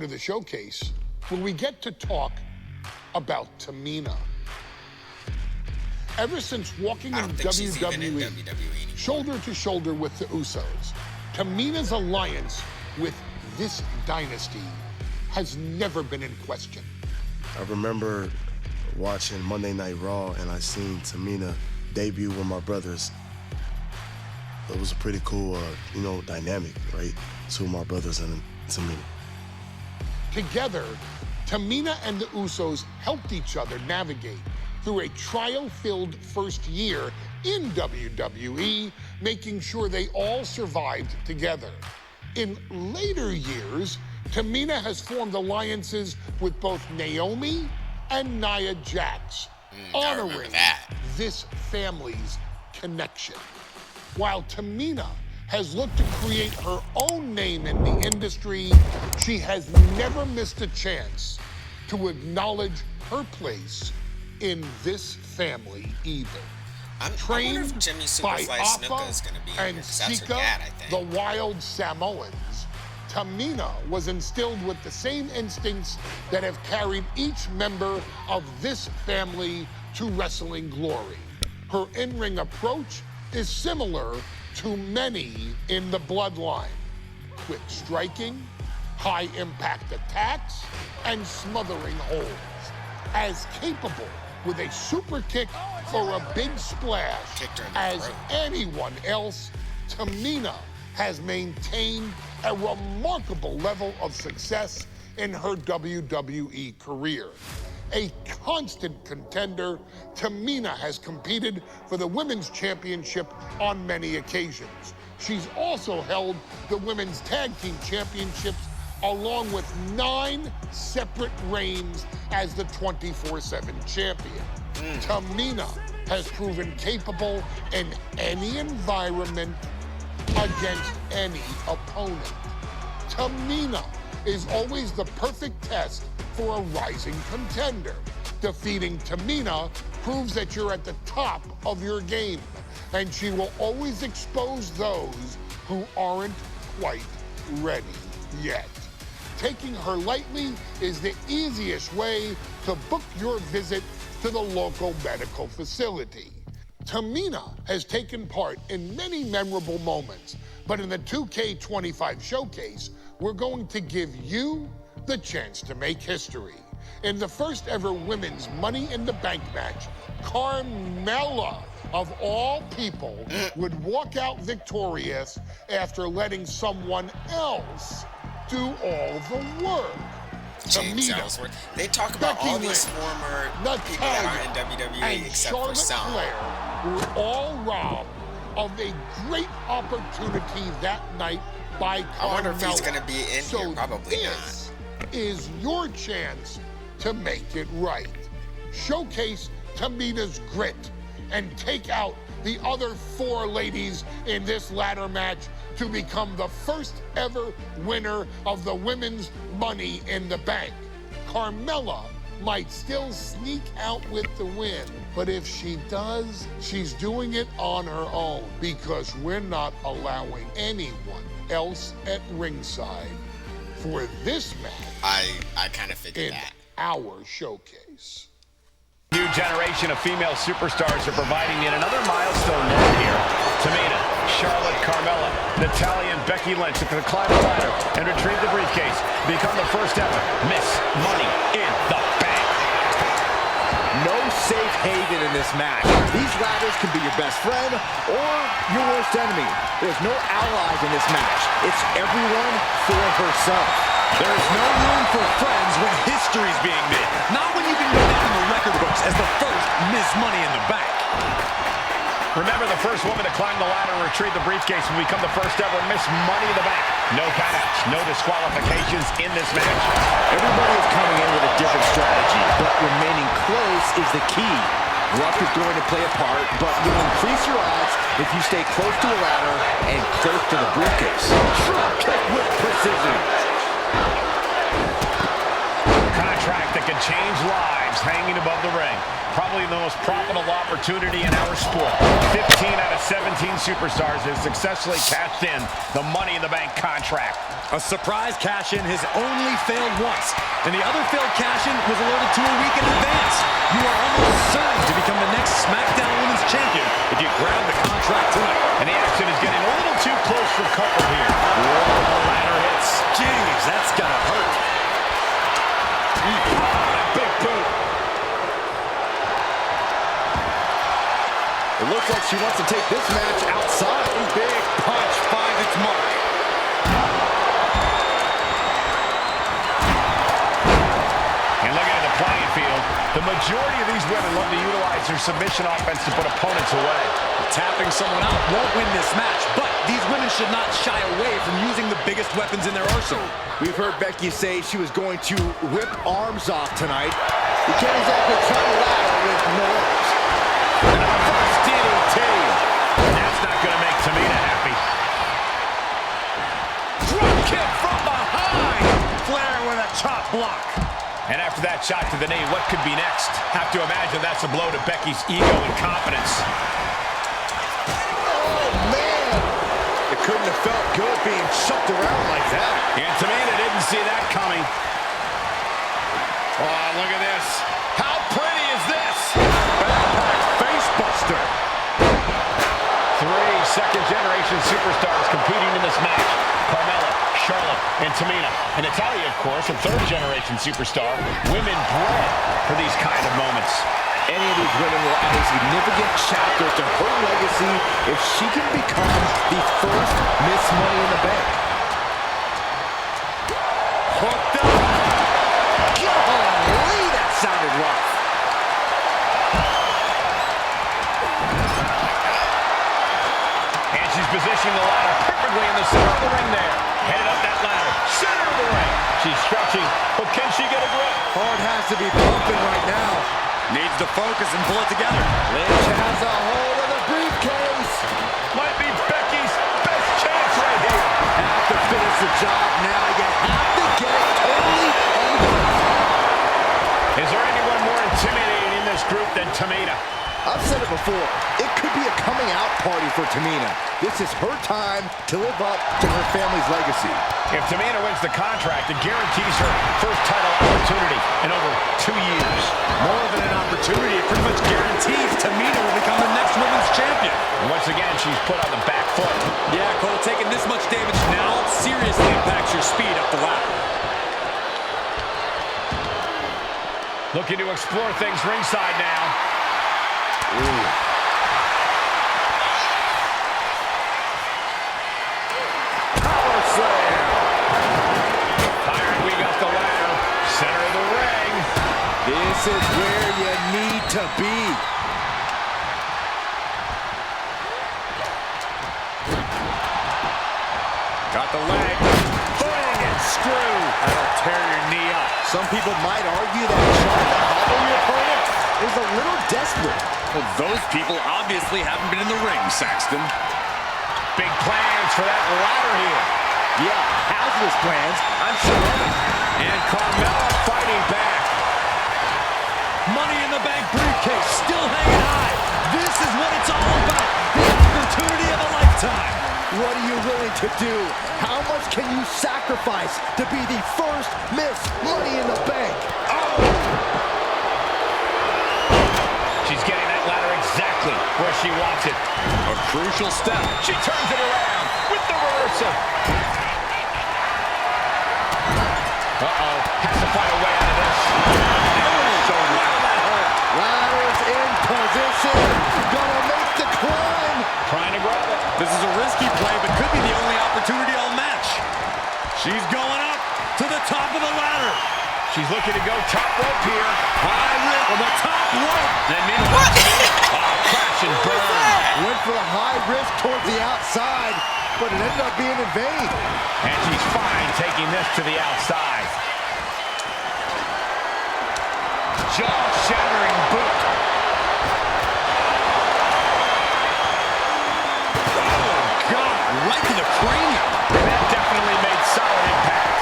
part of the showcase where we get to talk about Tamina. Ever since walking in WWE, shoulder to shoulder with the Usos, Tamina's alliance with this dynasty has never been in question. I remember watching Monday Night Raw and I seen Tamina debut with my brothers. It was a pretty cool, dynamic, right? Two of my brothers and Tamina. Together, Tamina and the Usos helped each other navigate through a trial-filled first year in WWE, making sure they all survived together. In later years, Tamina has formed alliances with both Naomi and Nia Jax, honoring this family's connection. While Tamina has looked to create her own name in the industry, she has never missed a chance to acknowledge her place in this family either. Trained by Appa and Sika, the wild Samoans, Tamina was instilled with the same instincts that have carried each member of this family to wrestling glory. Her in-ring approach is similar to many in the bloodline: quick striking, high-impact attacks, and smothering holds. As capable with a super kick or a big splash as anyone else, Tamina has maintained a remarkable level of success in her WWE career. A constant contender, Tamina has competed for the Women's Championship on many occasions. She's also held the Women's Tag Team Championships along with 9 separate reigns as the 24/7 champion. Tamina has proven capable in any environment against any opponent. Tamina is always the perfect test for a rising contender. Defeating Tamina proves that you're at the top of your game, and she will always expose those who aren't quite ready yet. Taking her lightly is the easiest way to book your visit to the local medical facility. Tamina has taken part in many memorable moments, but in the 2K25 showcase, we're going to give you the chance to make history. In the first ever women's Money in the Bank match, Carmella, of all people, would walk out victorious after letting someone else do all the work. Tamina, they talk about all these former people that are in WWE except for some. Flair were all robbed of a great opportunity that night by Carmella. I wonder if he's going to be in here. Probably this is your chance to make it right. Showcase Tamina's grit and take out the other 4 ladies in this ladder match to become the first ever winner of the Women's Money in the Bank. Carmella might still sneak out with the win, but if she does, she's doing it on her own, because we're not allowing anyone else at ringside for this match. I kind of figured that. Our showcase. New generation of female superstars are providing yet another milestone moment here. Tamina, Charlotte, Carmella, Natalya, and Becky Lynch at the climb the ladder and retrieve the briefcase. Become the first ever Miss Money in the Bank. No safe haven in this match. These ladders can be your best friend or your worst enemy. There's no allies in this match. It's everyone for herself. There's no room for friends when history's being made. Not when you can go down in the record books as the first Miss Money in the Bank. Remember, the first woman to climb the ladder and retrieve the briefcase will become the first ever Miss Money in the Bank. No countouts, no disqualifications in this match. Everybody is coming in with a different strategy, but remaining close is the key. Luck is going to play a part, but you'll increase your odds if you stay close to the ladder and close to the briefcase. Drop kick with precision. contract that could change lives hanging above the ring. Probably the most profitable opportunity in our sport. 15 out of 17 superstars have successfully cashed in the Money in the Bank contract. A surprise cash-in has only failed once, and the other failed cash-in was alerted to a week in advance. You are almost certain to become the next SmackDown Women's Champion if you grab the contract tonight. And the action is getting a little too close for comfort here. Whoa, the ladder hits. Jeez, that's gotta hurt. Big boot. It looks like she wants to take this match outside. Big punch finds its mark. And looking at the playing field, the majority of these women love to utilize their submission offense to put opponents away. Tapping someone out won't win this match, but these women should not shy away from using the biggest weapons in their arsenal. We've heard Becky say she was going to rip arms off tonight. You can't exactly climb a ladder with no arms. First DDT. That's not going to make Tamina happy. Drop kick from behind. Flair with a chop block. And after that shot to the knee, what could be next? Have to imagine that's a blow to Becky's ego and confidence. Oh, man. It couldn't have felt good being chucked around like that. And Tamina didn't see that coming. Oh, look at this. How pretty is this? Backpack face buster. 3 second-generation superstars competing in this match. Carmella, Charlotte, and Tamina. And Natalya, of course, a 3rd-generation superstar. Women bred for these kind of moments. Any of these women will add a significant chapter to her legacy if she can become the first Miss Money in the Bank. Hooked up. Golly, that sounded rough. And she's positioning the ladder perfectly in the center of the ring there. Headed up that ladder. Center of the ring. She's stretching, but can she get a grip? Heart has to be pumping right now. Needs to focus and pull it together. Lynch has a hold of the briefcase. Might be Becky's best chance right here. Have to finish the job now. You have to get it totally undone. Is there anyone more intimidating in this group than Tamina? I've said it before. It could be a coming out party for Tamina. This is her time to live up to her family's legacy. If Tamina wins the contract, it guarantees her first title opportunity in over 2 years. More than an opportunity, it pretty much guarantees Tamina will become the next women's champion. And once again, she's put on the back foot. Yeah, Cole, taking this much damage now seriously impacts your speed up the ladder. Looking to explore things ringside now. Ooh. Power slam. Iron, we got the ladder. Center of the ring. This is where you need to be. Got the leg. Bang and screw. That'll tear your knee up. Some people might argue that trying to hobble your opponent is a little desperate. Well, those people obviously haven't been in the ring, Saxton. Big plans for that ladder here. Yeah, hazardous plans, I'm sure of it. And Carmella fighting back. Money in the Bank briefcase still hanging high. This is what it's all about. The opportunity of a lifetime. What are you willing to do? How much can you sacrifice to be the first Miss Money in the Bank? Oh! She's getting that ladder exactly where she wants it. A crucial step. She turns it around with the reversal. Uh-oh. Has to find a way out of this. So wow, that hurt. Ladder's in position. Gonna make the climb. Trying to grab it. This is a risky play, but could be the only opportunity all match. She's going up to the top of the ladder. She's looking to go top rope here. High risk on the top rope. Then meanwhile, crash and burn. Went for the high risk towards the outside, but it ended up being in vain. And she's fine taking this to the outside. Jaw-shattering boot. Oh, God, right to the cranium. That definitely made solid impact.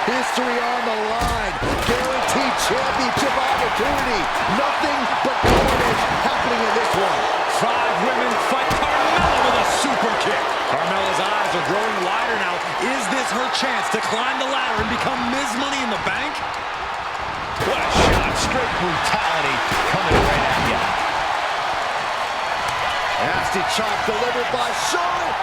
His history on the line. Guaranteed championship opportunity. Nothing but carnage happening in this one. 5 women fight Carmella with a super kick. Carmella's eyes are growing wider now. Is this her chance to climb the ladder and become Ms. Money in the Bank? What a shot. Straight brutality coming right at you. Nasty chop delivered by Charlotte.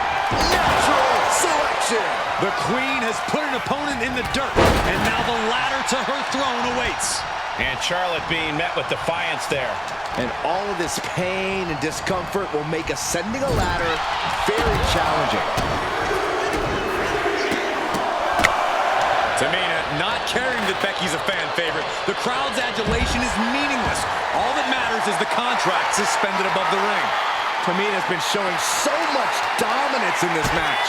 Natural selection. The Queen has put an opponent in the dirt, and now the ladder to her throne awaits. And Charlotte being met with defiance there. And all of this pain and discomfort will make ascending a ladder very challenging. Tamina not caring that Becky's a fan favorite. The crowd's adulation is meaningless. All that matters is the contract suspended above the ring. Tamina's been showing so much dominance in this match.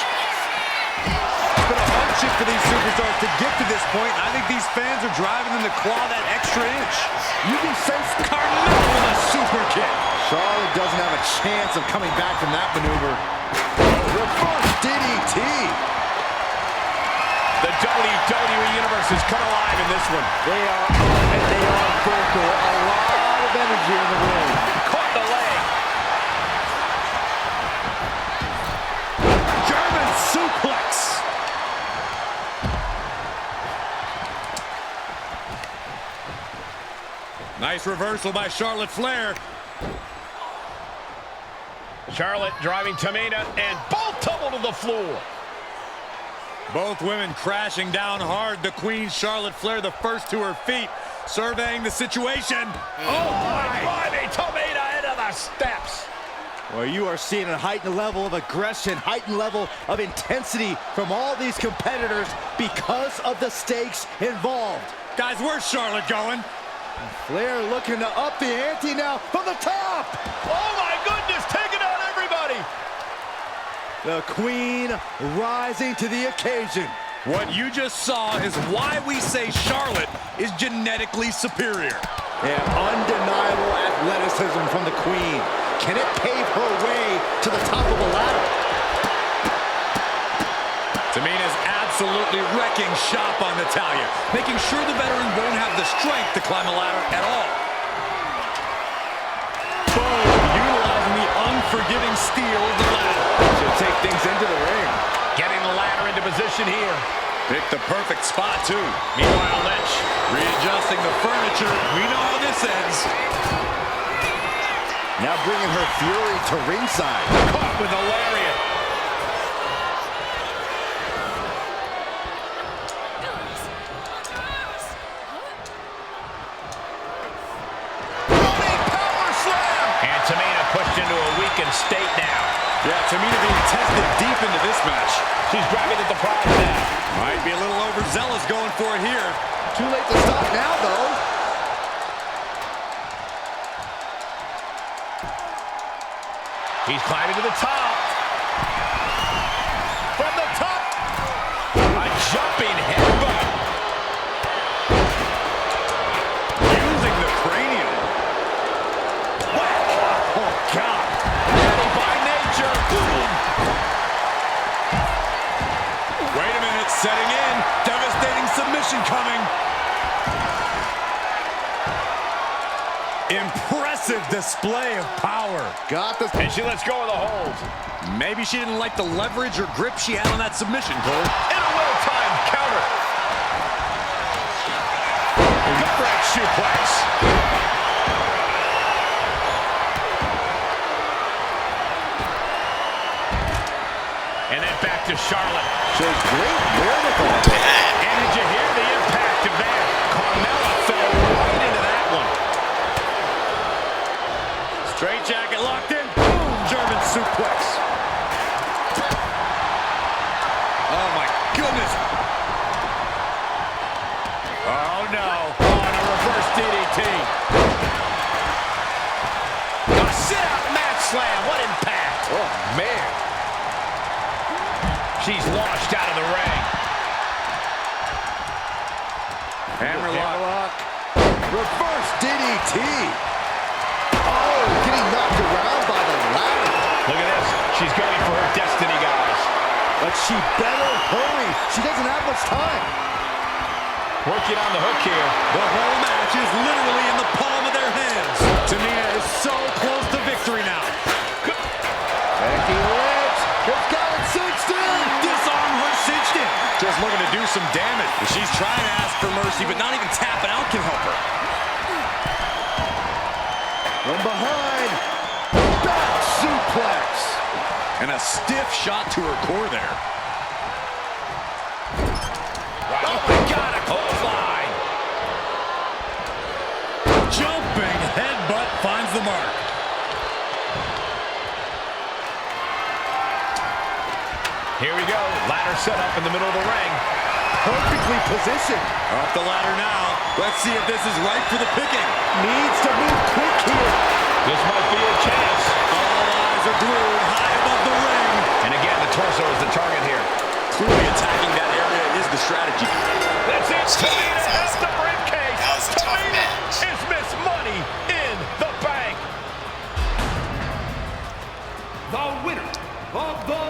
It's been a hardship for these superstars to get to this point. I think these fans are driving them to claw that extra inch. You can sense Carmella with a super kick. Charlotte doesn't have a chance of coming back from that maneuver. Reverse DDT. The WWE Universe has come alive in this one. They are on and they are vocal. A lot of energy in the ring. Caught the leg. German suplex. Nice reversal by Charlotte Flair. Charlotte driving Tamina, and both tumble to the floor. Both women crashing down hard. The Queen, Charlotte Flair, the first to her feet, surveying the situation. Oh my! Driving Tamina into the steps. Well, you are seeing a heightened level of aggression, heightened level of intensity from all these competitors because of the stakes involved. Guys, where's Charlotte going? Flair looking to up the ante now from the top. Oh my goodness, taking out everybody. The Queen rising to the occasion. What you just saw is why we say Charlotte is genetically superior. And undeniable athleticism from the Queen. Can it pave her way to the top of the ladder? Tamina's absolutely wrecking shop on Natalya, making sure the veteran won't have the strength to climb a ladder at all. Boom, utilizing the unforgiving steel of the ladder. She'll take things into the ring. Getting the ladder into position here. Picked the perfect spot, too. Meanwhile, Lynch readjusting the furniture. We know how this ends. Now bringing her fury to ringside. caught with a lariat. Running power slam. And Tamina pushed into a weakened state now. Yeah, Tamina being tested deep into this match. She's grabbing at the prize now. Might be a little overzealous going for it here. Too late to stop now, though. He's climbing to the top. From the top. A jumping headbutt. Using the cranium. Whack. Oh, God. Ready by nature. Boom. Wait a minute, setting in. Devastating submission coming. Impressive display of power. Got this. And she lets go of the hold. Maybe she didn't like the leverage or grip she had on that submission, Cole. In a well-timed counter. Gut-wrench suplex. And then back to Charlotte. Shows great wherewithal. And did you hear the impact of that? Carmella fell right into that one. Straight jacket locked in. Boom! German suplex. Oh, my goodness. Oh, no. On a reverse DDT. A sit-out mat slam. What impact. Oh, man. She's launched out of the ring. Hammerlock. Reverse DDT. Oh, getting knocked around by the ladder. Look at this. She's going for her destiny, guys. But she better hurry. She doesn't have much time. Working on the hook here. The whole match is literally in the palm of their hands. Tamina is so close to victory now. Becky Lynch has got it cinched in. Disarm her cinched in. Just looking to do some damage. She's trying to ask for mercy, but not even tapping out can help her. From behind, back suplex. And a stiff shot to her core there. Oh my God, a clothesline. Jumping headbutt finds the mark. Here we go. Ladder set up in the middle of the ring. Perfectly positioned. Up the ladder now. Let's see if this is right for the picking. Needs to move quick here. This might be a chance. All eyes are glued high above the ring. And again, the torso is the target here. Clearly attacking that area is the strategy. That's it. Tamina has the briefcase. That was a tough match. Is Miss Money in the bank. The winner of the